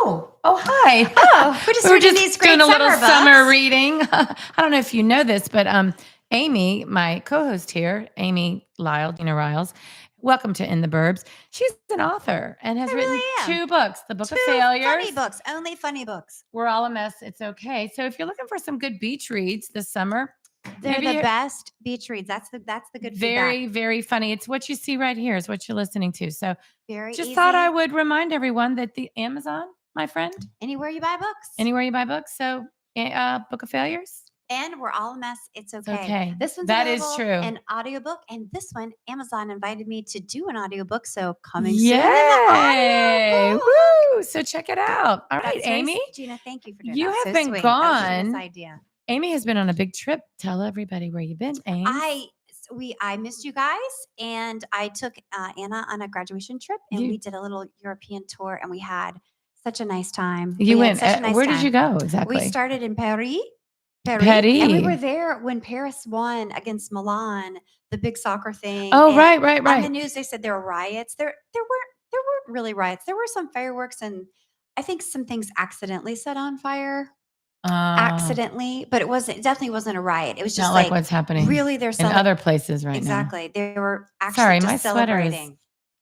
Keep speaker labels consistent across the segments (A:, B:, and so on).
A: Hi.
B: Oh, we're just reading these great
A: doing a little
B: books.
A: summer reading. I don't know if you know this, but Amy, my co-host here, Amy Lyle, Dina Riles, welcome to In the Burbs. She's an author and has written two books, The Book of Failures.
B: Funny books, only funny books.
A: We're All a Mess, It's Okay. So if you're looking for some good beach reads this summer,
B: they're the best beach reads. That's the good
A: very,
B: feedback.
A: very funny. It's what you see right here is what you're listening to. So
B: very
A: just
B: easy.
A: Thought I would remind everyone that the Amazon, my friend.
B: Anywhere you buy books.
A: Anywhere you buy books. So Book of Failures.
B: And We're All a Mess. It's okay.
A: Okay.
B: This one's
A: that is true.
B: An audiobook. And this one, Amazon invited me to do an audiobook. So coming
A: Yay.
B: soon in the audiobook.
A: Woo. So check it out. All right, Amy.
B: Gina, thank you for doing
A: you
B: that.
A: You have been
B: sweet.
A: gone.
B: That was idea.
A: Amy has been on a big trip. Tell everybody where you've been, Amy.
B: I missed you guys, and I took Anna on a graduation trip, and we did a little European tour, and we had such a nice time.
A: You went. Where did you go exactly?
B: We started in Paris,
A: Paris,
B: and we were there when Paris won against Milan, the big soccer thing.
A: Oh, right.
B: On the news, they said there were riots. There weren't really riots. There were some fireworks, and I think some things accidentally set on fire. Accidentally, but it definitely wasn't a riot. It was just
A: not like what's happening
B: really there's
A: in other places right now.
B: Exactly. They were actually
A: my
B: celebrating.
A: Sweater is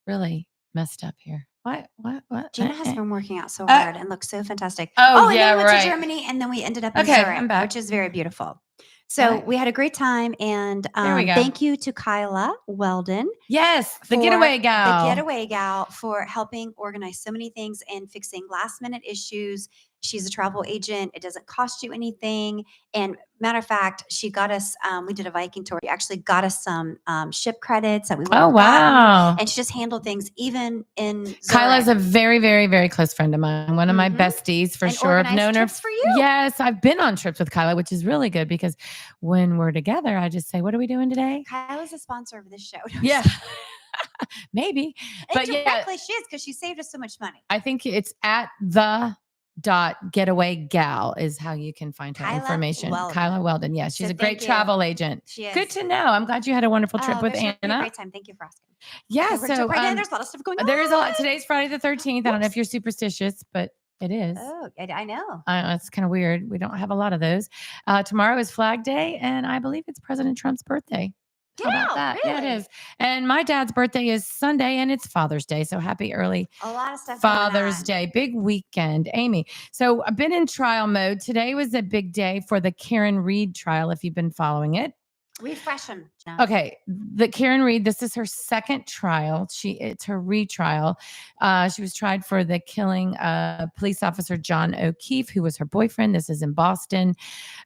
A: really messed up here. What?
B: Gina has been working out so hard and looks so fantastic.
A: And
B: then we went to Germany, and then we ended up in Zurich,
A: I'm back.
B: which is very beautiful. So we had a great time, and thank you to Kyla Weldon.
A: Yes, the getaway gal.
B: The getaway gal for helping organize so many things and fixing last minute issues. She's a travel agent. It doesn't cost you anything. And matter of fact, she got us, we did a Viking tour. She actually got us some ship credits that we would have gotten. And she just handled things even in Zurich.
A: Kyla's a very, very, very close friend of mine. One of my besties for sure. I've known her
B: for you.
A: Yes, I've been on trips with Kyla, which is really good because when we're together, I just say, what are we doing today?
B: Kyla's a sponsor of this show.
A: Yeah. Maybe.
B: But directly she is because she saved us so much money.
A: I think it's at the getaway gal is how you can find her information. Kyla Weldon. Yeah, she's a great travel agent.
B: She is.
A: Good to know. I'm glad you had a wonderful trip with Anna.
B: A great time. Thank you for asking.
A: Yeah,
B: there's a lot of stuff going on.
A: There is a lot. Today's Friday the 13th. I don't know if you're superstitious, but it is.
B: Oh, I know.
A: It's kind of weird. We don't have a lot of those. Tomorrow is Flag Day, and I believe it's President Trump's birthday. How about that?
B: Really?
A: Yeah, it is. And my dad's birthday is Sunday, and it's Father's Day. So happy early
B: a lot of stuff
A: Father's Day. Big weekend, Amy. So I've been in trial mode. Today was a big day for the Karen Reed trial, if you've been following it.
B: Refresh them.
A: Okay. The Karen Reed, this is her second trial. It's her retrial. She was tried for the killing of police officer John O'Keefe, who was her boyfriend. This is in Boston,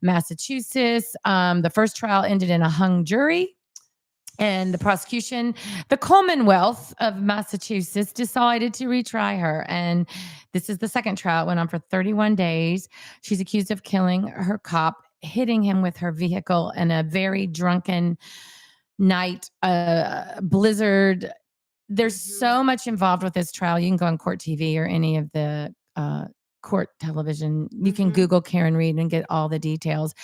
A: Massachusetts. The first trial ended in a hung jury. And the prosecution, the Commonwealth of Massachusetts, decided to retry her. And this is the second trial. It went on for 31 days. She's accused of killing her cop, hitting him with her vehicle in a very drunken night, blizzard. There's so much involved with this trial. You can go on Court TV or any of the court television. You can Google Karen Reed and get all the details.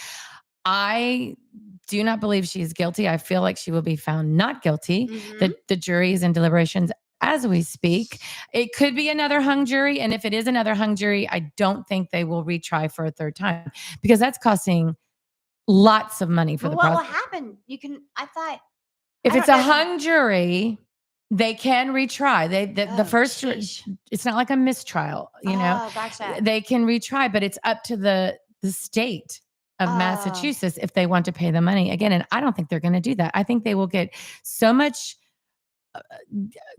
A: I do not believe she is guilty. I feel like she will be found not guilty. The jury is in deliberations as we speak. It could be another hung jury. And if it is another hung jury, I don't think they will retry for a third time because that's costing lots of money for the
B: prosecution. What will happen?
A: If it's a hung jury, they can retry. The first, it's not like a mistrial, you know.
B: Gotcha.
A: They can retry, but it's up to the state of Massachusetts if they want to pay the money again. And I don't think they're going to do that. I think they will get so much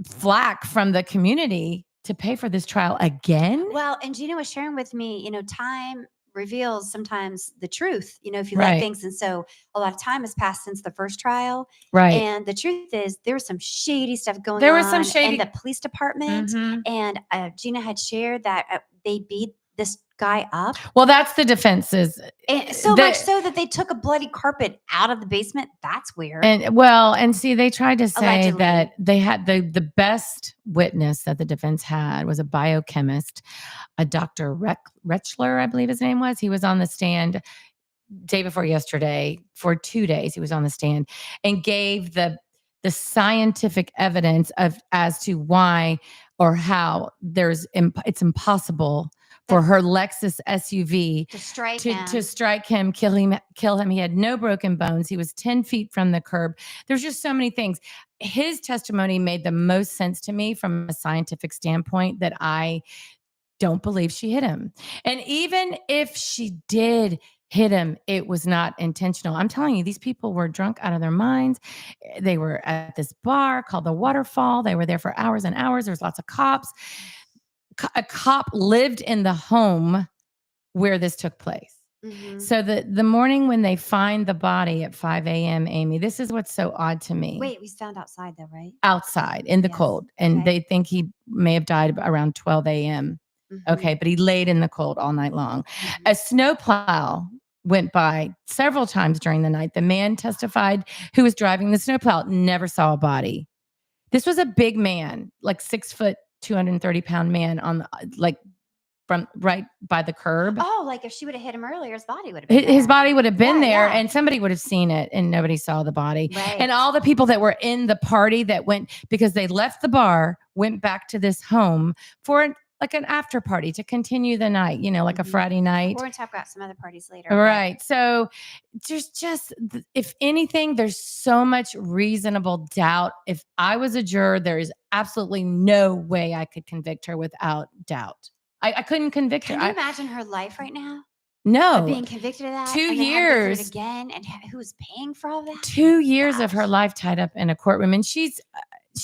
A: flack from the community to pay for this trial again.
B: Well, and Gina was sharing with me, time reveals sometimes the truth, if you like things. And so a lot of time has passed since the first trial.
A: Right.
B: And the truth is there was some shady stuff going on.
A: There was some shady
B: in the police department. And Gina had shared that they beat this guy up.
A: Well, that's the defenses.
B: And so much so that they took a bloody carpet out of the basement. That's weird.
A: And see, they tried to say
B: Allegedly.
A: that they had the best witness that the defense had was a biochemist, a Dr. Rechler, I believe his name was. He was on the stand day before yesterday for 2 days. He was on the stand and gave the scientific evidence as to why or how it's impossible for her Lexus SUV
B: To strike
A: to
B: him.
A: strike him, kill him. He had no broken bones. He was 10 feet from the curb. There's just so many things. His testimony made the most sense to me from a scientific standpoint, that I don't believe she hit him. And even if she did hit him, it was not intentional. I'm telling you, these people were drunk out of their minds. They were at this bar called the Waterfall. They were there for hours and hours. There's lots of cops. A cop lived in the home where this took place. So the morning when they find the body at 5 a.m., Amy, this is what's so odd to me.
B: Wait, we found outside though, right?
A: Outside in the
B: Yes.
A: cold. And they think he may have died around 12 a.m. Okay, but he laid in the cold all night long. A snowplow went by several times during the night. The man testified who was driving the snowplow never saw a body. This was a big man, like 6 foot, 230-pound man on like from right by the curb.
B: Oh, like if she would have hit him earlier, his body would have been
A: His
B: there.
A: body would have been there,
B: yeah.
A: and somebody would have seen it, and nobody saw the body.
B: Right.
A: And all the people that were in the party that went, because they left the bar, went back to this home for like an after party to continue the night, you know, like a Friday night.
B: We're going to talk about some other parties later.
A: Right. So there's just, if anything, there's so much reasonable doubt. If I was a juror, there is absolutely no way I could convict her without doubt. I couldn't convict her.
B: Can you imagine her life right now?
A: No.
B: Of being convicted of that?
A: 2
B: and then have to go through it
A: years.
B: again? And who's paying for all that?
A: 2 years of her life tied up in a courtroom. And she's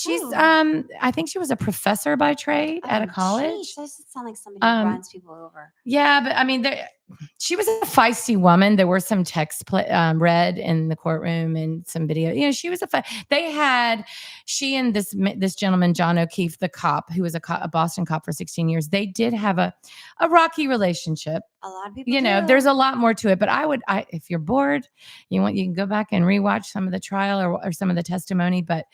B: Ooh.
A: I think she was a professor by trade at a college.
B: Geez, that doesn't sound like somebody who runs people over.
A: Yeah, but I mean, she was a feisty woman. There were some texts read in the courtroom and some video. You know, she was she and this gentleman, John O'Keefe, the cop, who was a Boston cop for 16 years. They did have a rocky relationship.
B: A lot of people,
A: you know, there's a lot more to it. But if you're bored, you can go back and rewatch some of the trial or some of the testimony. But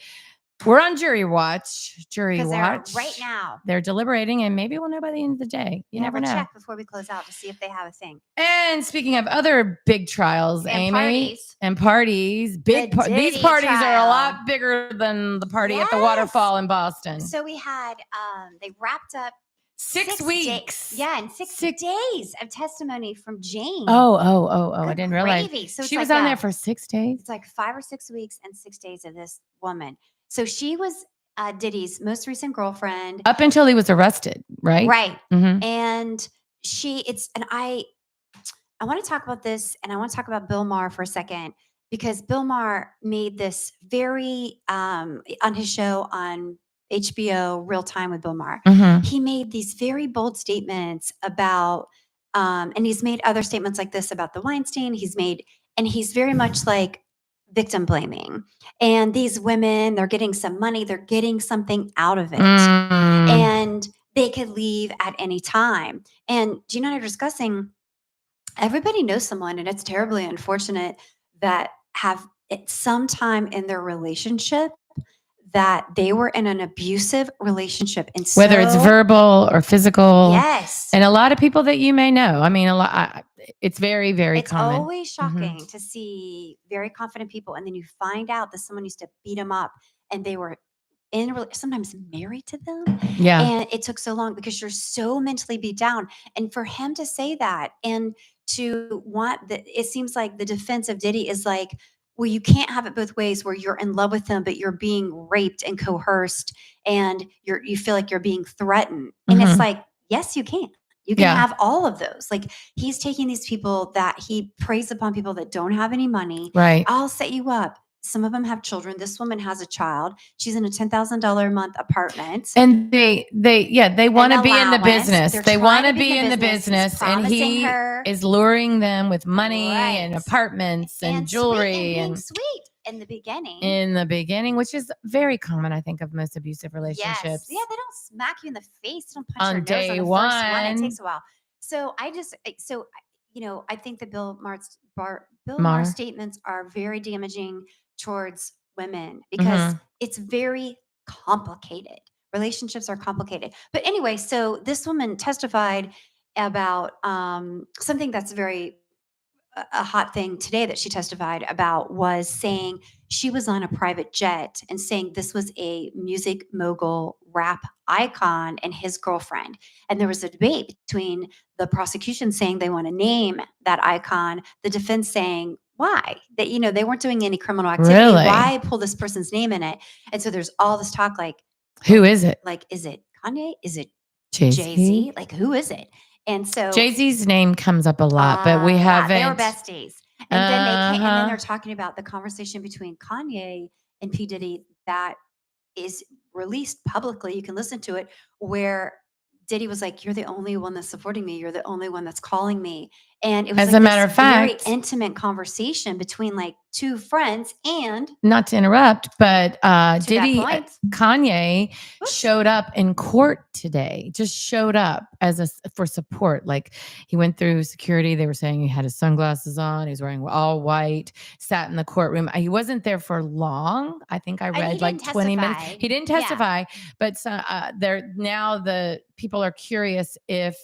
A: we're on jury watch.
B: Right now.
A: They're deliberating, and maybe we'll know by the end of the day. You never know.
B: Check before we close out to see if they have a thing.
A: And speaking of other big trials,
B: and
A: Amy, parties, these parties are a lot bigger than the party at the Waterfall in Boston.
B: So we had, they wrapped up
A: 6 weeks.
B: And 6 days of testimony from Jane.
A: Oh! I didn't realize.
B: So
A: she was on there for 6 days.
B: It's like 5 or 6 weeks and 6 days of this woman. So she was Diddy's most recent girlfriend
A: up until he was arrested, right?
B: Right. And I want to talk about this, and I want to talk about Bill Maher for a second, because Bill Maher made this very on his show on HBO, Real Time with Bill Maher. He made these very bold statements about, and he's made other statements like this about the Weinstein. And he's very much like victim blaming. And these women, they're getting some money, they're getting something out of it. And they could leave at any time. And Gina and I are discussing, everybody knows someone, and it's terribly unfortunate, that have at some time in their relationship that they were in an abusive relationship. And
A: whether it's verbal or physical.
B: Yes.
A: And a lot of people that you may know. I mean, it's very, very common.
B: It's always shocking to see very confident people, and then you find out that someone used to beat them up, and they were sometimes married to them.
A: Yeah.
B: And it took so long because you're so mentally beat down. And for him to say that, and to want that, it seems like the defense of Diddy is like, well, you can't have it both ways, where you're in love with them, but you're being raped and coerced, and you feel like you're being threatened. And it's like, yes, you can. You can have all of those. Like, he's taking these people that he preys upon, people that don't have any money.
A: Right.
B: I'll set you up. Some of them have children. This woman has a child. She's in a $10,000 a month apartment.
A: And they want to be in the business. They want to be in the business. And he is luring them with money and apartments and jewelry
B: and sweet in the beginning.
A: In the beginning, which is very common, I think, of most abusive relationships.
B: Yes. Yeah, they don't smack you in the face. They don't punch
A: on
B: your
A: day
B: nose on the
A: one.
B: First one. It takes a while. So I think that Bill Maher's statements are very damaging towards women, because it's very complicated. Relationships are complicated. But anyway, so this woman testified about something that's very a hot thing today that she testified about was saying she was on a private jet and saying this was a music mogul rap icon and his girlfriend. And there was a debate between the prosecution saying they want to name that icon, the defense saying, why? That, they weren't doing any criminal activity.
A: Really?
B: Why pull this person's name in it? And so there's all this talk like,
A: who is it?
B: Like, is it Kanye? Is it
A: Jay-Z?
B: Jay-Z? Like, who is it? And so
A: Jay-Z's name comes up a lot, but we haven't.
B: They were besties. And then they came, and then they're talking about the conversation between Kanye and P. Diddy that is released publicly. You can listen to it, where Diddy was like, "You're the only one that's supporting me. You're the only one that's calling me." And it was
A: As a matter of
B: very
A: fact,
B: intimate conversation between like two friends. And
A: not to interrupt, but
B: to
A: Diddy,
B: that point,
A: Kanye
B: Oops.
A: showed up in court today, just showed up for support. Like, he went through security. They were saying he had his sunglasses on. He was wearing all white, sat in the courtroom. He wasn't there for long. I think I read like 20 minutes. He didn't testify, but now the people are curious if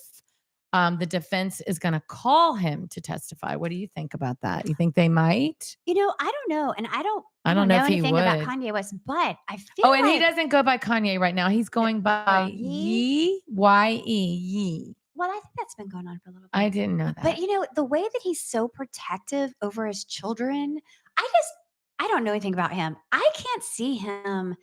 A: the defense is going to call him to testify. What do you think about that? You think they might?
B: I don't know. And I don't
A: know
B: know
A: if he
B: anything
A: would.
B: about Kanye West, but I feel
A: Oh, and he doesn't go by Kanye right now. He's going by Yee, Y-E, Yee.
B: Well, I think that's been going on for a little bit.
A: I didn't know that.
B: But the way that he's so protective over his children, I don't know anything about him. I can't see him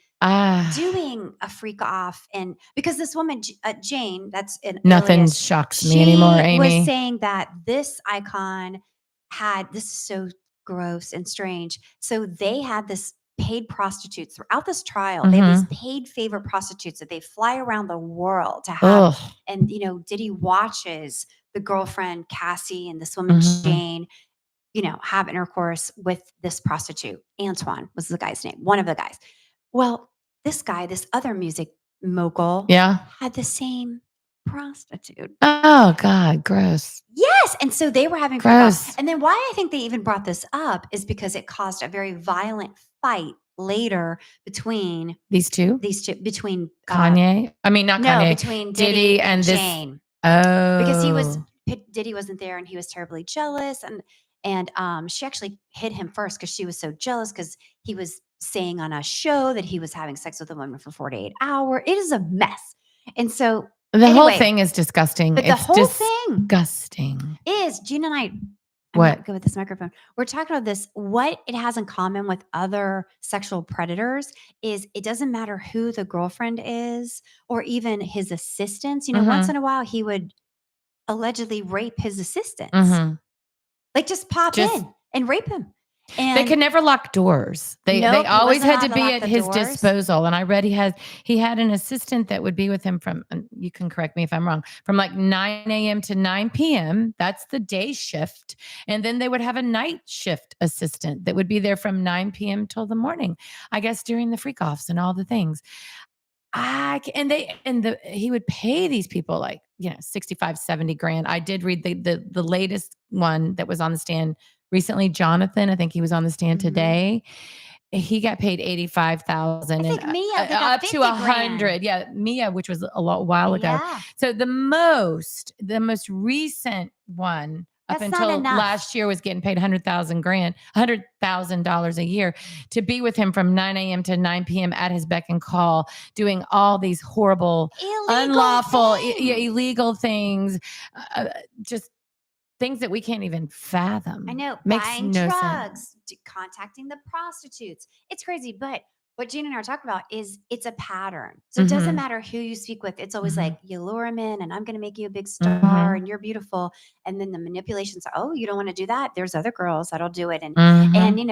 B: doing a freak off, and because this woman Jane, that's an
A: nothing
B: alias,
A: shocks me anymore, Amy.
B: was saying that this icon this is so gross and strange. So they had this paid prostitutes throughout this trial. They have these paid favorite prostitutes that they fly around the world to have.
A: Ugh.
B: And Diddy watches the girlfriend Cassie and this woman Jane have intercourse with this prostitute. Antoine was the guy's name, one of the guys. Well, this other music mogul, had the same prostitute.
A: Oh, God, gross.
B: Yes. And so they were having
A: gross.
B: And then why I think they even brought this up is because it caused a very violent fight later between
A: these two,
B: between
A: Kanye. I mean, not Kanye.
B: Between Diddy and Jane.
A: Oh,
B: because Diddy wasn't there and he was terribly jealous. And she actually hit him first because she was so jealous because he was saying on a show that he was having sex with a woman for 48 hours. It is a mess. And so
A: the whole thing is disgusting.
B: But the whole thing
A: disgusting
B: is Gina and I. I'm
A: what?
B: not good with this microphone. We're talking about this. What it has in common with other sexual predators is it doesn't matter who the girlfriend is or even his assistants. Once in a while he would allegedly rape his assistants. Like just pop in and rape him. And
A: they could never lock doors. They always had to be at his disposal. And I read he had an assistant that would be with him from, and you can correct me if I'm wrong, from like 9 a.m. to 9 p.m. That's the day shift. And then they would have a night shift assistant that would be there from 9 p.m. till the morning, I guess, during the freak offs and all the things. He would pay these people like, 65, 70 grand. I did read the latest one that was on the stand recently. Jonathan, I think he was on the stand today. He got paid 85,000 and
B: Mia,
A: up to 100. Yeah. Mia, which was a while ago. So the most recent one up until last year was getting paid $100,000 a year to be with him from 9 a.m. to 9 p.m. at his beck and call, doing all these horrible, unlawful, illegal things, just things that we can't even fathom.
B: I know.
A: Makes
B: buying
A: no
B: drugs,
A: sense.
B: contacting the prostitutes. It's crazy. But what Gina and I are talking about is it's a pattern. So it doesn't matter who you speak with. It's always like, you lure him in and I'm going to make you a big star and you're beautiful. And then the manipulations, you don't want to do that. There's other girls that'll do it. And,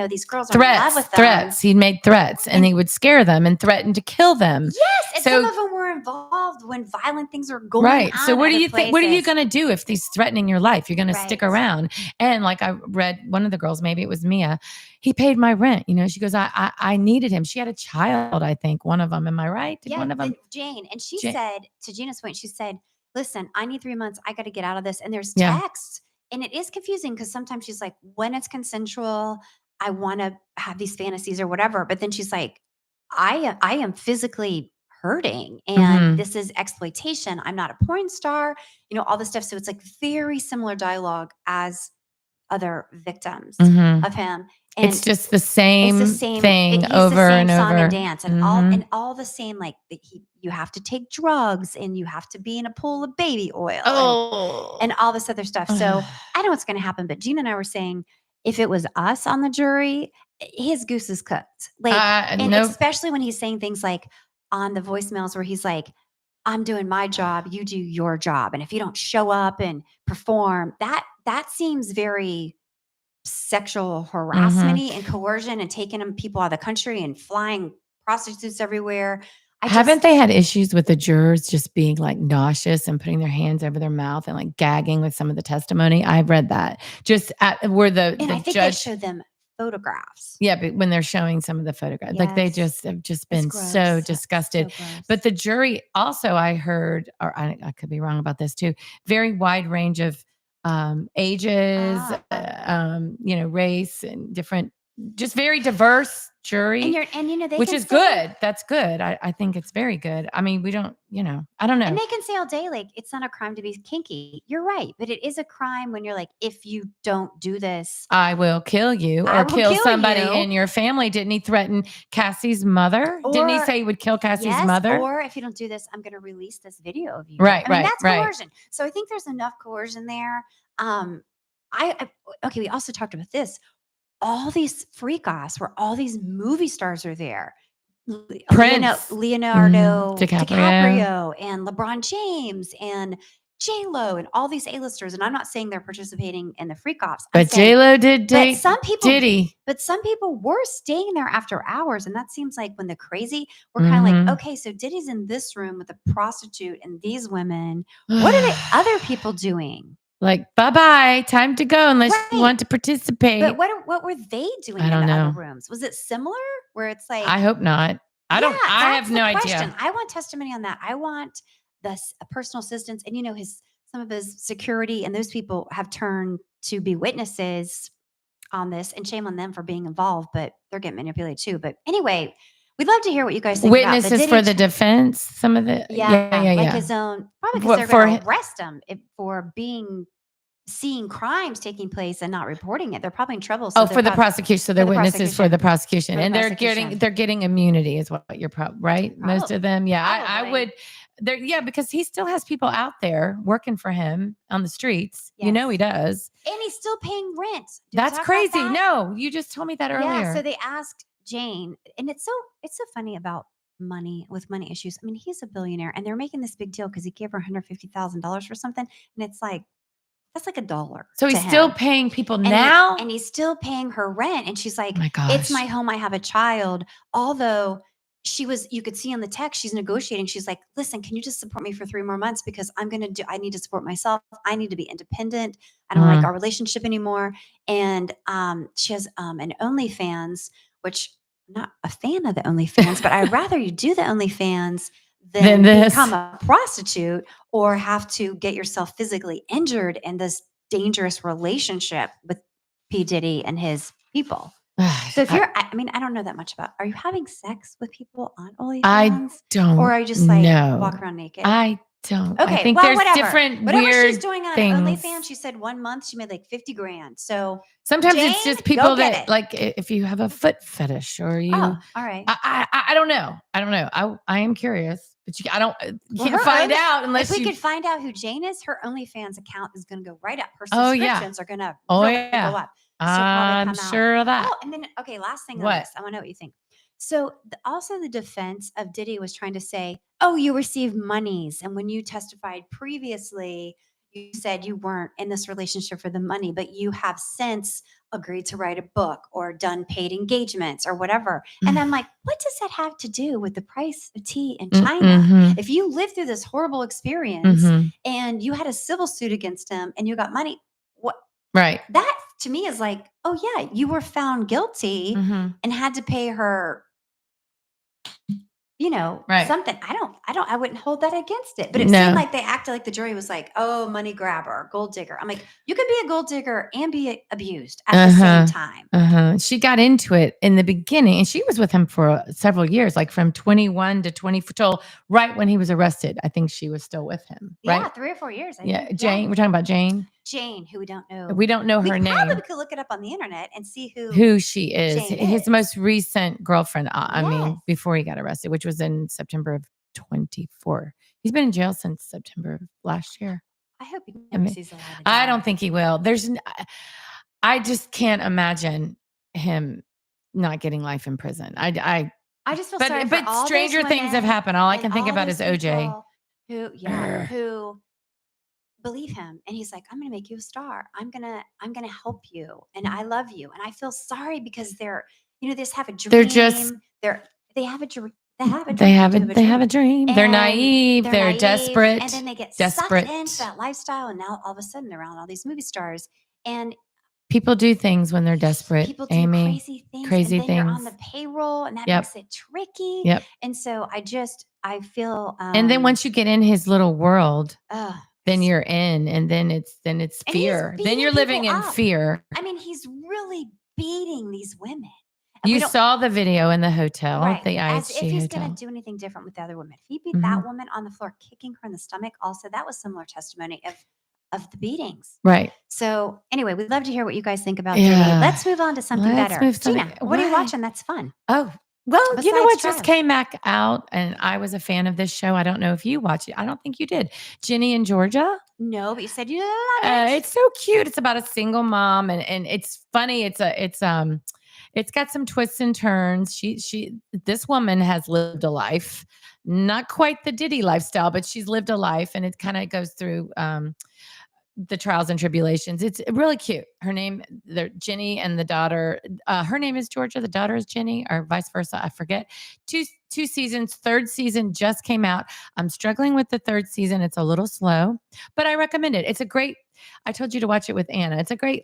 B: these girls are in love with them.
A: Threats. He made threats and he would scare them and threaten to kill them.
B: Yes. And some of them were involved when violent things are going on.
A: Right. So what do you think? What are you going to do if he's threatening your life? You're going to stick around. And like I read one of the girls, maybe it was Mia, he paid my rent. She goes, I needed him. She had a child, I think, one of them. Am I right? One of them?
B: Jane. And she said, to Gina's point, she said, listen, I need 3 months. I got to get out of this. And there's texts. And it is confusing because sometimes she's like, when it's consensual, I want to have these fantasies or whatever. But then she's like, I am physically hurting and this is exploitation. I'm not a porn star, all this stuff. So it's like very similar dialogue as other victims
A: Mhm.
B: of him. And
A: It's just the
B: it's
A: same
B: the same
A: thing
B: he's the
A: over
B: same
A: and
B: song and
A: over.
B: dance
A: Mhm.
B: and all the same, like, you have to take drugs and you have to be in a pool of baby oil and
A: Oh.
B: all this other stuff. So, I know what's gonna happen, but Gina and I were saying, if it was us on the jury, his goose is cooked. Like, and
A: Nope.
B: especially when he's saying things like on the voicemails where he's like, "I'm doing my job, you do your job, and if you don't show up and perform," that seems very sexual
A: Mhm.
B: harassment-y and coercion and taking people out of the country and flying prostitutes everywhere. I
A: Haven't
B: just
A: they had issues with the jurors just being, like, nauseous and putting their hands over their mouth and, like, gagging with some of the testimony? I've read that. Just at where
B: and
A: the
B: I think they
A: judge.
B: showed them photographs.
A: Yeah, but when they're showing some of the photographs, like, they
B: Yes.
A: just have just
B: It's
A: been so
B: gross.
A: disgusted.
B: So gross.
A: But the jury also, I heard, or I could be wrong about this too, very wide range of, ages,
B: Ah.
A: race and different, just very diverse jury,
B: And, they
A: which
B: can
A: is
B: say
A: good. That's good. I think it's very good. I mean, we don't, I don't
B: and
A: know.
B: they can say all day, like, "It's not a crime to be kinky." You're right, but it is a crime when you're like, "If you don't do this,
A: I will kill you
B: I
A: or
B: will
A: kill
B: kill
A: somebody
B: you."
A: in your family. Didn't he threaten Cassie's mother? Didn't he
B: Or
A: say he would kill Cassie's
B: yes,
A: mother?
B: or if you don't do this, I'm gonna release this video of you.
A: Right,
B: I mean,
A: right,
B: that's
A: right.
B: coercion. So I think there's enough coercion there. Um, okay, we also talked about this. All these freak offs where all these movie stars are there.
A: Prince. Mhm.
B: Leonardo
A: DiCaprio.
B: DiCaprio and LeBron James and J Lo and all these A-listers. And I'm not saying they're participating in the freak offs. I'm
A: But
B: saying,
A: J-Lo did
B: but
A: date
B: some people,
A: Diddy.
B: but some people were staying there after hours. And that seems like when the crazy were kind of like,
A: Mhm.
B: okay, so Diddy's in this room with a prostitute and these women. What are the other people doing?
A: Like, "Bye-bye, time to go unless you
B: Right.
A: want to
B: But
A: participate."
B: what were they doing
A: I
B: in
A: don't
B: the other
A: know.
B: rooms? Was it similar where it's like,
A: I hope not.
B: yeah,
A: I have
B: that's the
A: no
B: question.
A: idea.
B: I want testimony on that. I want personal assistance, and his some of his security and those people have turned to be witnesses on this, and shame on them for being involved, but they're getting manipulated too. But anyway, we'd love to hear what you guys think about the
A: Witnesses
B: Diddy.
A: for the defense, some of the yeah,
B: Yeah,
A: yeah,
B: like
A: yeah.
B: his own, probably because
A: For
B: they're going
A: for
B: to
A: hi
B: arrest him for being seeing crimes taking place and not reporting it. They're probably in trouble, so
A: Oh,
B: they're
A: for the
B: probably
A: prosecution, so
B: for
A: they're
B: the
A: witnesses for the
B: prosecution.
A: prosecution,
B: For the
A: and
B: prosecution,
A: they're getting immunity is what you're right? Most of them, yeah, I
B: probably.
A: would there yeah, because he still has people out there working for him on the streets. You
B: Yes.
A: know he does.
B: And he's still paying rent. Did we
A: That's
B: talk about
A: crazy.
B: that?
A: No, you just told me that
B: Yeah, so
A: earlier.
B: they asked Jane, and it's so funny about money with money issues. I mean, he's a billionaire and they're making this big deal because he gave her $150,000 for something. And it's like, that's like a dollar
A: So
B: to
A: he's still
B: him.
A: paying people
B: And
A: now?
B: he's still paying her rent. And she's
A: Oh
B: like,
A: my
B: it's
A: gosh.
B: my home. I have a child. Although you could see on the text, she's negotiating. She's like, listen, can you just support me for 3 more months? Because I need to support myself. I need to be independent. I don't like
A: Mm.
B: our relationship anymore. And she has an OnlyFans, which I'm not a fan of the OnlyFans, but I'd rather you do the OnlyFans
A: Than
B: than become
A: this.
B: a prostitute or have to get yourself physically injured in this dangerous relationship with P. Diddy and his people. So if you're, I mean, I don't know that much about. Are you having sex with people on
A: I
B: OnlyFans, or
A: don't
B: are you just like walk
A: know.
B: around naked?
A: I don't. I
B: Okay,
A: think
B: well,
A: there's
B: whatever.
A: different
B: Whatever she's
A: weird
B: doing on
A: things.
B: OnlyFans, she said 1 month she made like 50 grand. So
A: Sometimes
B: Jane,
A: it's just
B: go
A: people
B: get
A: that
B: it.
A: like if you have a foot fetish or you
B: Oh, all right.
A: I don't know. I don't know. I am curious, but I don't you
B: Well,
A: can't find out
B: if
A: unless
B: we
A: you
B: could find out who Jane is, her OnlyFans account is going to go right up. Her
A: Oh yeah.
B: subscriptions are going to
A: Oh
B: really
A: yeah.
B: go up. She'll probably
A: I'm
B: come out.
A: sure of that.
B: Oh, and then okay, last thing on
A: What?
B: this, I want to know what you think. So also the defense of Diddy was trying to say, "Oh, you received monies, and when you testified previously, you said you weren't in this relationship for the money, but you have since agreed to write a book or done paid engagements or whatever." And I'm like, what does that have to do with the price of tea in China?
A: Mm-hmm.
B: If you lived through this horrible experience
A: Mm-hmm.
B: and you had a civil suit against him and you got money, what
A: Right.
B: that to me is like, oh yeah, you were found guilty
A: Mm-hmm.
B: and had to pay her,
A: Right.
B: something. I wouldn't hold that against it. But it seemed
A: No.
B: like they acted like the jury was like, oh, money grabber, gold digger. I'm like, you could be a gold digger and be abused at the same time.
A: She got into it in the beginning, and she was with him for several years, like from 21 to 20 till right when he was arrested. I think she was still with him,
B: Yeah,
A: right?
B: 3 or 4 years. I
A: Yeah,
B: think.
A: Jane. We're talking about Jane.
B: Jane, who we don't know.
A: We don't know her name.
B: Probably could look it up on the internet and see
A: Who she is.
B: Jane
A: His
B: is.
A: most recent girlfriend, I mean,
B: Yes.
A: before he got arrested, which was in September of 24. He's been in jail since September of last year.
B: I hope he never sees the light of day.
A: I don't think he will. I just can't imagine him not getting life in prison. I
B: just feel sorry for
A: but
B: all
A: stranger
B: those
A: things have
B: women
A: happened. All I
B: and
A: can think
B: all
A: about is
B: those
A: OJ.
B: people who believe him, and he's like, I'm gonna make you a star. I'm gonna help you, and I love you. And I feel sorry because they're, they just have a dream.
A: They're just
B: they have a dream. They have a dream.
A: They have a dream. They're
B: And
A: naive. They're
B: naive,
A: desperate.
B: and then they get
A: desperate.
B: sucked into that lifestyle, and now all of a sudden they're around all these movie stars. And
A: people do things when they're desperate.
B: People do
A: Amy,
B: crazy things. And then you're on the payroll, and that makes it tricky.
A: Yep.
B: And so I feel.
A: And then once you get in his little world, then
B: it's-
A: you're in, and then it's fear. Then you're living in fear.
B: I mean, he's really beating these women.
A: You saw the video in the hotel,
B: right?
A: The
B: As if he's
A: hotel.
B: going to do anything different with the other women. If he beat that woman on the floor, kicking her in the stomach, also that was similar testimony of the beatings.
A: Right.
B: So anyway, we'd love to hear what you guys think about Diddy.
A: Yeah.
B: Let's move on to something better. Gina, what are you
A: Why?
B: watching? That's fun.
A: Oh, well, you know
B: Besides
A: what
B: Trial.
A: just came back out, and I was a fan of this show. I don't know if you watch it. I don't think you did. Ginny in Georgia.
B: No, but you said you love it.
A: It's so cute. It's about a single mom, and it's funny. It's got some twists and turns. This woman has lived a life, not quite the Diddy lifestyle, but she's lived a life, and it kind of goes through the trials and tribulations. It's really cute. Her name, Ginny, and the daughter. Her name is Georgia. The daughter is Ginny, or vice versa. I forget. Two seasons. Third season just came out. I'm struggling with the third season. It's a little slow, but I recommend it. It's a great. I told you to watch it with Anna. It's a great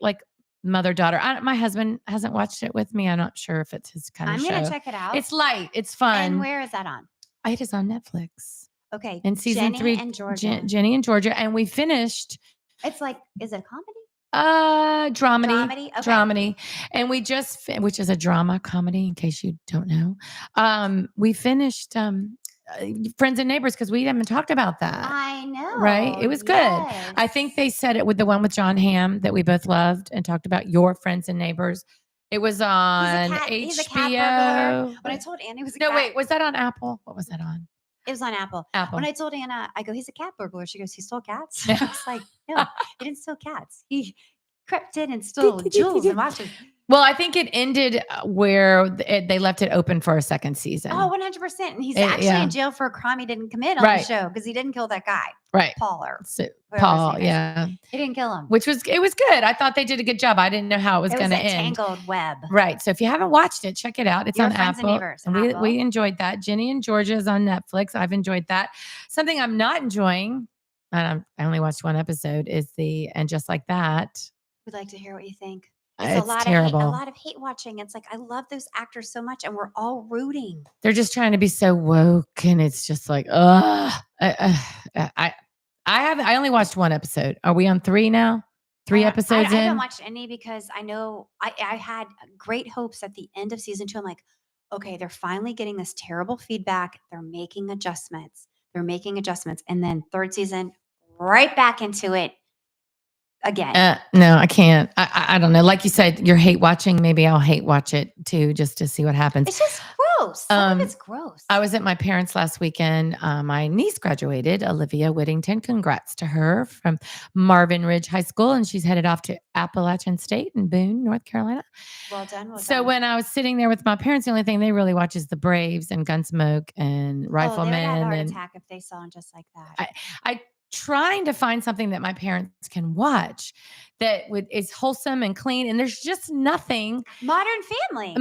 A: mother-daughter. My husband hasn't watched it with me. I'm not sure if it's his kind of show.
B: I'm gonna check it out.
A: It's light. It's fun.
B: And where is that on?
A: It is on Netflix.
B: Okay.
A: In season 3,
B: and Georgia.
A: Jenny and Georgia, and we finished.
B: It's is it a comedy?
A: Dramedy.
B: Okay.
A: Dramedy. And we just, which is a drama comedy, in case you don't know. We finished Friends and Neighbors, because we haven't talked about that.
B: I know.
A: Right? It was good.
B: Yes.
A: I think they said it with the one with John Hamm that we both loved, and talked about Your Friends and Neighbors. It was on HBO.
B: He's a cat burglar. When I told Anna he was a cat.
A: No, wait, was that on Apple? What was that on?
B: It was on Apple. When I told Anna, I go, he's a cat burglar. She goes, he stole cats? I was like, no, he didn't steal cats. He crept in and stole jewels and watches.
A: Well, I think it ended where they left it open for a second season.
B: Oh, 100%. And he's actually in jail for a crime he didn't commit on the show, because he didn't kill that guy.
A: Right.
B: Paul.
A: Yeah.
B: He didn't kill him.
A: It was good. I thought they did a good job. I didn't know how it was going to end.
B: Tangled web.
A: Right. So if you haven't watched it, check it out. It's on Apple.
B: And
A: we enjoyed that. Ginny and Georgia is on Netflix. I've enjoyed that. Something I'm not enjoying, and I only watched one episode, is And Just Like That.
B: We'd like to hear what you think.
A: It's terrible.
B: A lot of hate watching. It's like, I love those actors so much, and we're all rooting.
A: They're just trying to be so woke, and it's just like, ugh. I only watched one episode. Are we on 3 now? 3 episodes in?
B: I haven't watched any, because I know I had great hopes at the end of season 2. I'm like, okay, they're finally getting this terrible feedback. They're making adjustments. And then third season, right back into it again.
A: No, I can't. I don't know. Like you said, you're hate watching. Maybe I'll hate watch it too, just to see what happens.
B: It's just gross. Some of it's gross.
A: I was at my parents' last weekend. My niece graduated, Olivia Whittington. Congrats to her, from Marvin Ridge High School, and she's headed off to Appalachian State in Boone, North Carolina.
B: Well done.
A: So when I was sitting there with my parents, the only thing they really watch is the Braves and Gunsmoke and Rifleman.
B: They would have a heart attack if they saw Just Like That.
A: I trying to find something that my parents can watch that is wholesome and clean, and there's just nothing.
B: Modern Family.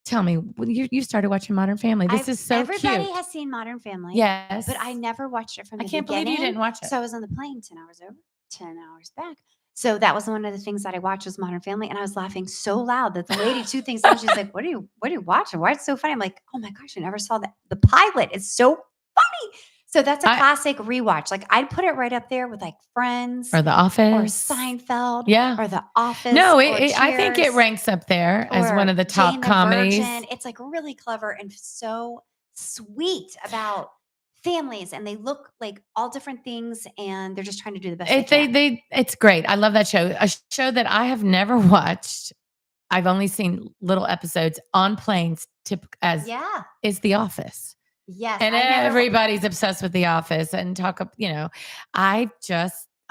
A: Tell me, you started watching Modern Family. This is so cute.
B: Everybody has seen Modern Family.
A: Yes.
B: But I never watched it from the beginning.
A: I can't believe you didn't watch it.
B: So I was on the plane 10 hours over, 10 hours back. So that was one of the things that I watched, was Modern Family. And I was laughing so loud that the lady 2 things down, she's like, what are you watching? Why is it so funny? I'm like, oh my gosh, I never saw that. The pilot is so funny. So that's a classic rewatch. Like, I'd put it right up there with Friends,
A: or The Office,
B: or Seinfeld,
A: or
B: The Office.
A: No, I think it ranks up there as one of the top
B: Jane the
A: comedies.
B: Virgin. It's really clever and so sweet about families, and they look like all different things, and they're just trying to do the best they can.
A: It's great. I love that show. A show that I have never watched. I've only seen little episodes on planes. As
B: Yeah.
A: is The Office.
B: Yes.
A: And
B: I never.
A: everybody's obsessed with The Office and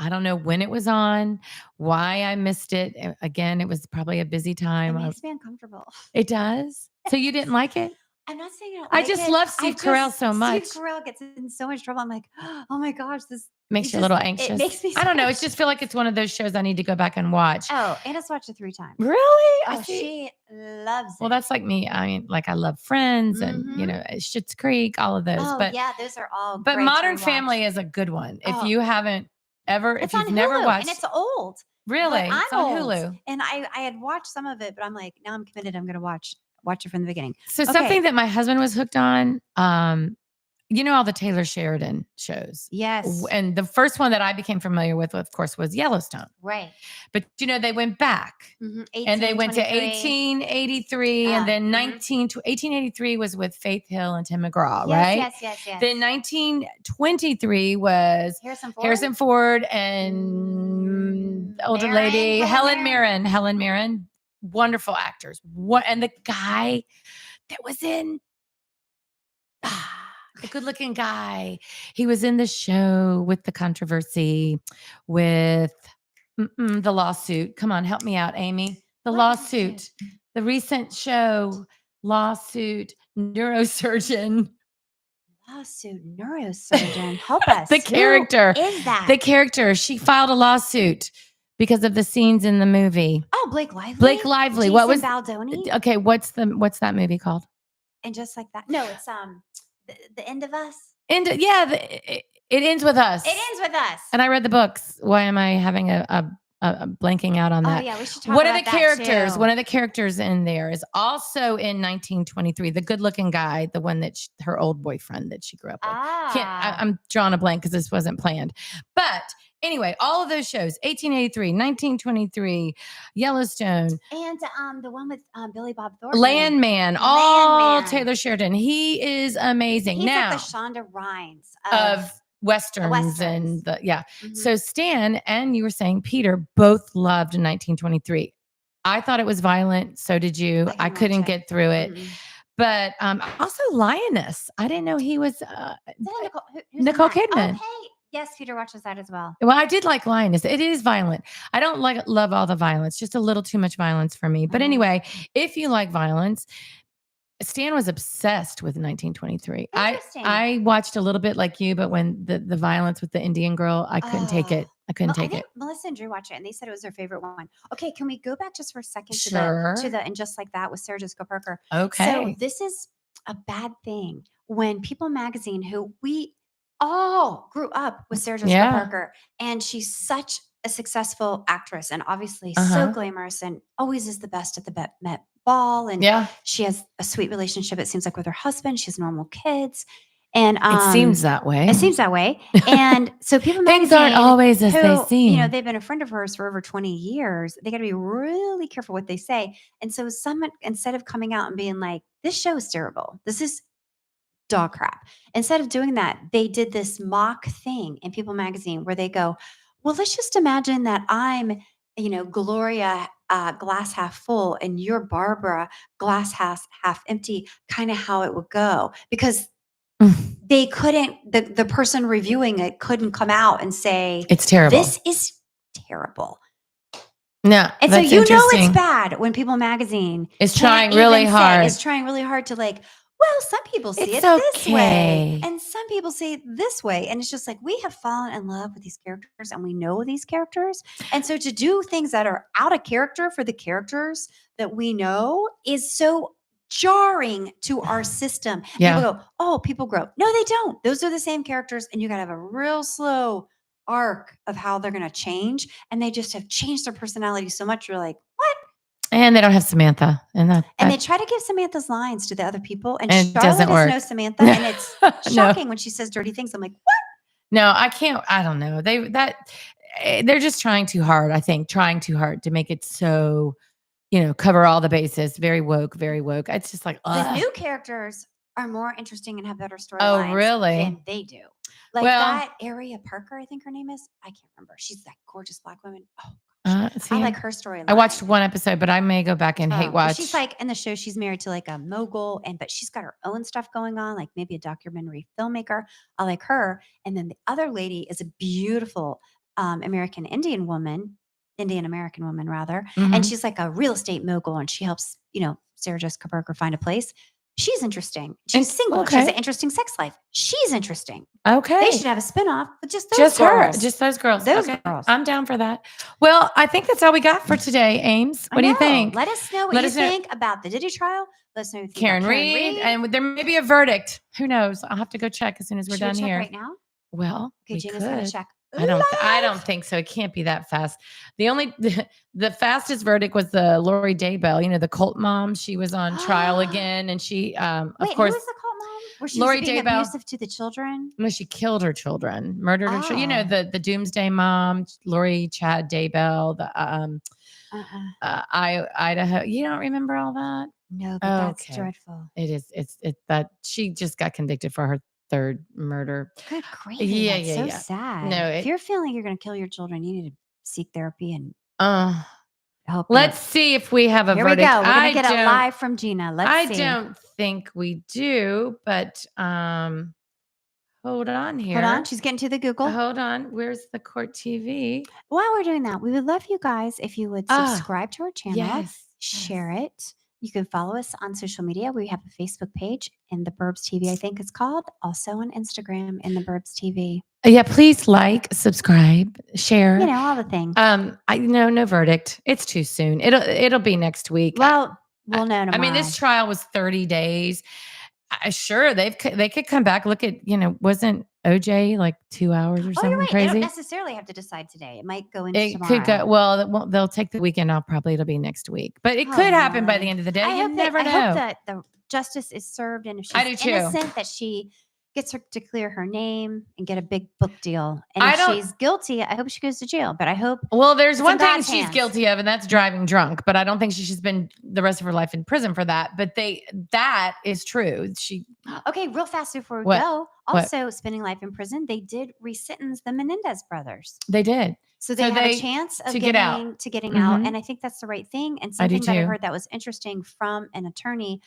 A: I don't know when it was on, why I missed it. Again, it was probably a busy
B: It
A: time.
B: makes me uncomfortable.
A: It does. So you didn't like it?
B: I'm not saying I don't
A: I
B: like
A: just
B: it.
A: love Steve Carell so much.
B: Steve Carell gets in so much trouble. I'm like, oh my gosh, this
A: Makes
B: it
A: you a little
B: just-
A: anxious.
B: It makes me.
A: I don't know.
B: so
A: It just feel like it's one of those shows I need to go back and watch.
B: Oh, Anna's watched it 3 times.
A: Really?
B: Oh, she loves it.
A: Well, that's like me. I mean, like I love Friends and Schitt's Creek, all of those.
B: Oh,
A: but
B: yeah, those are all.
A: But
B: great
A: Modern
B: to rewatch.
A: Family is a good one. If
B: Oh.
A: you haven't ever,
B: It's
A: if you've
B: on
A: never
B: Hulu,
A: watched,
B: and it's old.
A: really,
B: But I'm
A: it's on
B: old,
A: Hulu.
B: and I had watched some of it, but I'm like, now I'm committed. I'm going to watch it from the beginning.
A: So
B: Okay.
A: something that my husband was hooked on, all the Taylor Sheridan shows.
B: Yes.
A: And the first one that I became familiar with, of course, was Yellowstone.
B: Right.
A: But they went back. And they went to 1883, and then 1883 was with Faith Hill and Tim McGraw, right?
B: Yes.
A: Then 1923 was Harrison Ford and the older lady Helen Mirren, wonderful actors. And the guy that was in the good-looking guy, he was in the show with the controversy with the lawsuit. Come on, help me out, Amy. The lawsuit, the recent show, neurosurgeon.
B: Help us.
A: The character.
B: Who is that?
A: The character. She filed a lawsuit because of the scenes in the movie.
B: Oh, Blake Lively.
A: Blake Lively.
B: Jason
A: What was
B: Baldoni?
A: Okay, what's that movie called?
B: And just like that. No, it's the End of Us.
A: It ends with us.
B: It ends with us.
A: And I read the books. Why am I having a blanking out on that?
B: Oh yeah, we should talk
A: One
B: about
A: of the characters,
B: too.
A: one of the characters in there is also in 1923. The good-looking guy, the one that her old boyfriend that she grew up with. I'm drawing a blank because this wasn't planned. But anyway, all of those shows: 1883, 1923, Yellowstone,
B: and the one with Billy Bob Thornton,
A: Landman, all Taylor Sheridan. He is amazing.
B: He's
A: now
B: like the Shonda Rhimes
A: of Westerns. And So Stan and you were saying Peter both loved 1923. I thought it was violent. So did you. I couldn't get through it. But also Lioness. I didn't know he was Nicole Kidman.
B: Okay. Yes, Peter watches that as well.
A: Well, I did like Lioness. It is violent. I don't love all the violence, just a little too much violence for me. But anyway, if you like violence, Stan was obsessed with 1923. I watched a little bit like you, but when the violence with the Indian girl, I couldn't take it. I couldn't take it.
B: Melissa and Drew watched it, and they said it was their favorite one. Okay, can we go back just for a second to the And Just Like That with Sarah Jessica Parker?
A: Okay.
B: So this is a bad thing when People Magazine, who we all grew up with Sarah Jessica Parker, and she's such a successful actress and obviously so glamorous and always is the best at the Met Ball. And she has a sweet relationship, it seems like, with her husband. She has normal kids. And
A: it seems that way.
B: And so People
A: Things
B: Magazine,
A: aren't always as they seem.
B: They've been a friend of hers for over 20 years. They got to be really careful what they say. And so someone, instead of coming out and being like, this show is terrible, this is dog crap, instead of doing that, they did this mock thing in People Magazine where they go, well, let's just imagine that I'm, Gloria, glass half full, and you're Barbara, glass half empty, kind of how it would go. Because they couldn't, the person reviewing it couldn't come out and say,
A: it's terrible.
B: This is terrible.
A: No.
B: And so it's bad when People Magazine
A: is trying really hard.
B: It's trying really hard to well, some people see it this way, and some people see it this way. And it's just like, we have fallen in love with these characters, and we know these characters. And so to do things that are out of character for the characters that we know is so jarring to our system. People go, oh, people grow. No, they don't. Those are the same characters, and you got to have a real slow arc of how they're going to change. And they just have changed their personality so much. You're like, what?
A: And they don't have Samantha. And
B: they try to give Samantha's lines to the other people. And
A: Charlotte
B: doesn't work. No Samantha. And it's shocking when she says dirty things. I'm like, what?
A: No, I can't. I don't know. They're just trying too hard, I think. Trying too hard to make it so, cover all the bases. Very woke, very woke. It's just like,
B: the new characters are more interesting and have better
A: Oh,
B: storylines
A: really?
B: than they do. Like
A: Well,
B: that Area Parker, I think her name is. I can't remember. She's that gorgeous black woman. Oh gosh, I
A: see,
B: like her
A: I watched
B: storyline.
A: one episode, but I may go back and hate
B: But she's
A: watch.
B: like in the show, she's married to like a mogul, but she's got her own stuff going on, like maybe a documentary filmmaker. I like her. And then the other lady is a beautiful Indian American woman rather. And
A: Mhm.
B: she's like a real estate mogul and she helps, Sarah Jessica Parker find a place. She's interesting. She's single. She has an
A: Okay.
B: interesting sex life. She's interesting.
A: Okay.
B: They should have a spinoff with just those
A: Just her,
B: girls.
A: just those girls.
B: Those
A: Okay.
B: girls.
A: I'm down for that. Well, I think that's all we got for today, Ames. What do you think?
B: Let us know what
A: Let
B: you
A: us know.
B: think about the Diddy trial. Let us know what you think
A: Karen
B: about Karen
A: Reed,
B: Reed.
A: and there may be a verdict. Who knows? I'll have to go check as soon as we're
B: Should we
A: done
B: check
A: here.
B: right now?
A: Well,
B: Okay,
A: we
B: Gina's gonna
A: could.
B: check.
A: I don't
B: live.
A: think so. It can't be that fast. The only the fastest verdict was the Lori Daybell, the cult mom. She was on trial again, and she, of
B: Wait,
A: course,
B: who was the cult mom? Where she
A: Lori
B: was being
A: Daybell.
B: abusive to the children?
A: No, she killed her children, murdered her.
B: Oh.
A: The Doomsday Mom, Lori Chad Daybell, the Idaho. You don't remember all that?
B: No, but that's
A: Okay.
B: dreadful.
A: It is. It's that she just got convicted for her third murder.
B: Good gravy.
A: Yeah,
B: That's
A: yeah,
B: so
A: yeah.
B: sad.
A: No,
B: if you're feeling you're going to kill your children, you need to seek therapy and
A: uh,
B: help.
A: let's see if we have a
B: Here
A: verdict.
B: we go. We're going to get it live from Gina. Let's see.
A: I don't think we do, but hold on here.
B: Hold on. She's getting to the Google.
A: Hold on. Where's the court TV?
B: While we're doing that, we would love you guys if you would subscribe to our channel,
A: Yes.
B: share it. You can follow us on social media. We have a Facebook page in the Burbs TV, I think it's called. Also on Instagram in the Burbs TV.
A: Yeah, please like, subscribe, share.
B: All the things.
A: No verdict. It's too soon. It'll be next week.
B: Well, we'll know tomorrow.
A: I mean, this trial was 30 days. Sure, they could come back. Look at, wasn't OJ like 2 hours or something
B: you're right.
A: crazy?
B: They don't necessarily have to decide today. It might go into
A: It
B: tomorrow.
A: could go. Well, they'll take the weekend off. Probably it'll be next week, but it could happen by the end of the day. You never know.
B: I hope that the justice is served, and if
A: I do
B: she's
A: too.
B: innocent, that she gets her to clear her name and get a big book deal. And
A: I
B: if
A: don't-
B: she's guilty, I hope she goes to jail. But I hope.
A: Well, there's
B: it's
A: one
B: in
A: thing
B: God's
A: she's
B: hands.
A: guilty of, and that's driving drunk. But I don't think she should spend the rest of her life in prison for that. But that is true.
B: Okay, real fast before we
A: What?
B: go.
A: What?
B: Also, spending life in prison, they did resentence the Menendez brothers.
A: They did.
B: So they have a chance of getting out.
A: Mhm.
B: And I think that's the right thing. And
A: I do
B: something that I
A: too.
B: heard that was interesting from an attorney,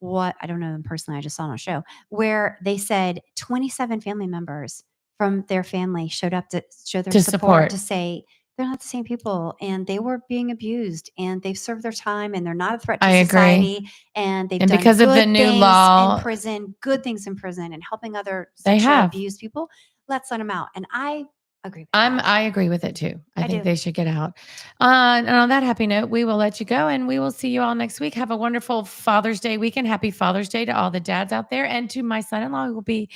B: I don't know them personally, I just saw on a show, where they said 27 family members from their family showed up to show their support to say they're not the same people and they were being abused and they've served their time and they're not a threat to society. And they've done
A: because of the new
B: things
A: law
B: in prison, good things in prison and helping other
A: They
B: sexually
A: have.
B: abused people. Let's let them out. And I agree with that.
A: I agree with it too. I think
B: do.
A: they should get out. And on that happy note, we will let you go and we will see you all next week. Have a wonderful Father's Day weekend. Happy Father's Day to all the dads out there and to my son-in-law who will be.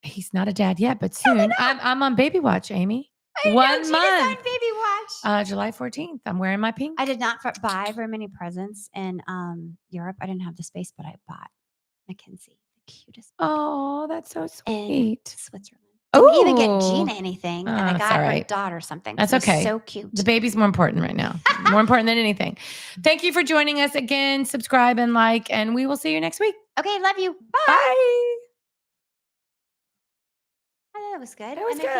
A: He's not a dad yet, but soon. I'm on baby watch, Amy.
B: I didn't know
A: 1
B: Gina's
A: month.
B: on baby watch.
A: July 14th. I'm wearing my pink.
B: I did not buy very many presents in Europe. I didn't have the space, but I bought Mackenzie, the cutest baby
A: Oh, that's so
B: in
A: sweet.
B: Switzerland. Didn't even get
A: Oh.
B: Gina anything, and I
A: That's
B: got
A: all
B: her
A: right.
B: daughter something.
A: That's
B: It was
A: okay.
B: so cute.
A: The baby's more important right now. More important than anything. Thank you for joining us again. Subscribe and like, and we will see you next week.
B: Okay, love you. Bye.
A: Bye.
B: Oh, that was good.
A: That was
B: And I think
A: good.